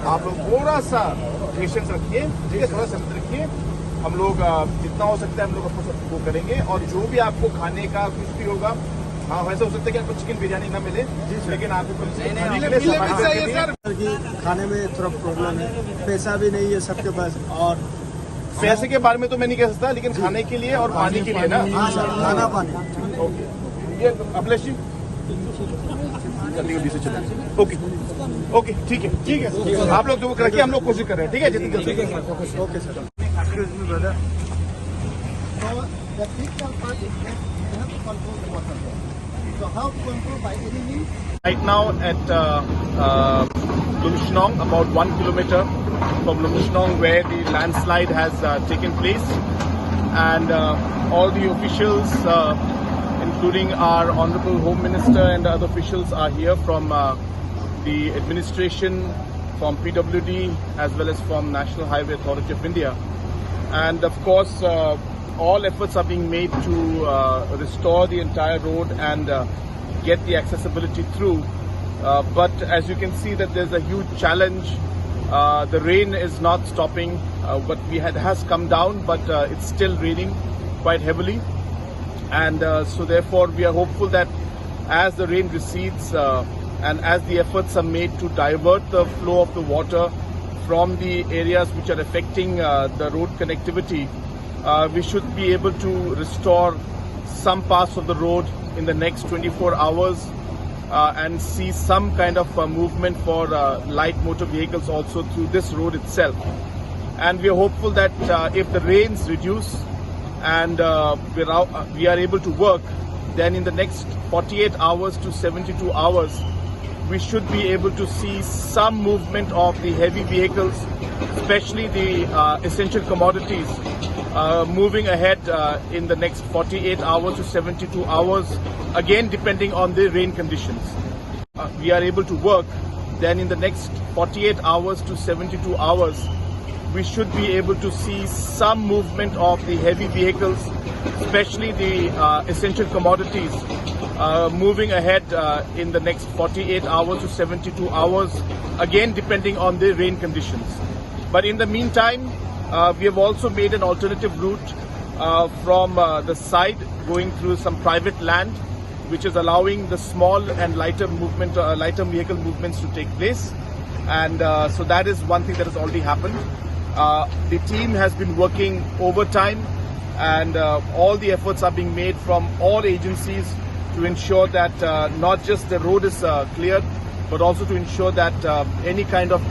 आप लोग थोड़ा सा पेशेंस रखिए, ठीक है, थोड़ा सब्र रखिए। हम लोग जितना हो सकता है हम लोग आपको सब वो करेंगे, और जो भी आपको खाने का कुछ भी होगा, हाँ वैसे हो सकता है कि आपको चिकन बिरयानी ना मिले, लेकिन आपको खाने में थोड़ा प्रॉब्लम है, पैसा भी नहीं है सबके पास। और पैसे के बारे में तो मैं नहीं कह सकता, लेकिन खाने के लिए और पानी के लिए ना। हाँ सर, खाना पानी। ओके, ये अभिलाष जी जल्दी जल्दी से चले। ओके ओके, ठीक है ठीक है, आप लोग जो रखिए, हम लोग कोशिश कर रहे हैं, ठीक है, जितनी जल्दी। Okay sir. Excuse me brother. So the critical part is that you have to control the water. So how to control by any means? Right now at Lumshnong, about 1 kilometer from Lumshnong, where the landslide has taken place, and all the officials, including our Honorable Home Minister and other officials, are here from the administration, from PWD, as well as from National Highway Authority of India. And of course, all efforts are being made to restore the entire road and get the accessibility through. But as you can see that there's a huge challenge. The rain is not stopping. What we had has come down, but it's still raining quite heavily. And so therefore we are hopeful that as the rain recedes and as the efforts are made to divert the flow of the water from the areas which are affecting the road connectivity, we should be able to restore some parts of the road in the next 24 hours and see some kind of movement for light motor vehicles also through this road itself. And we are hopeful that if the rains reduce and we are able to work, then in the next 48 hours to 72 hours, we should be able to see some movement of the heavy vehicles, especially the essential commodities, moving ahead in the next 48 hours to 72 hours, again depending on the rain conditions. We are able to work, then in the next 48 hours to 72 hours, we should be able to see some movement of the heavy vehicles, especially the essential commodities, moving ahead in the next 48 hours to 72 hours, again depending on the rain conditions. But in the meantime, we have also made an alternative route from the side going through some private land, which is allowing the small and lighter vehicle movements to take place. And so that is one thing that has already happened. The team has been working overtime, and all the efforts are being made from all agencies to ensure that not just the road is cleared, but also to ensure that any kind of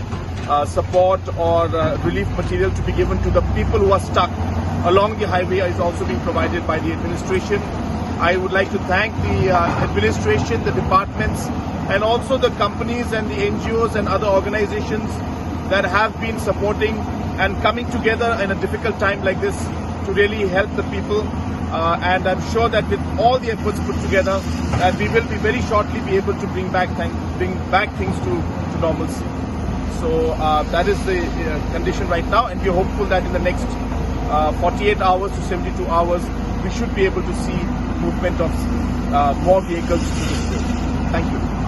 support or relief material to be given to the people who are stuck along the highway is also being provided by the administration. I would like to thank the administration, the departments, and also the companies and the NGOs and other organizations that have been supporting and coming together in a difficult time like this to really help the people. And I'm sure that with all the efforts put together, that we will be very shortly be able to bring back things to normalcy. So that is the condition right now, and we're hopeful that in the next 48 hours to 72 hours, we should be able to see movement of more vehicles to this road. Thank you.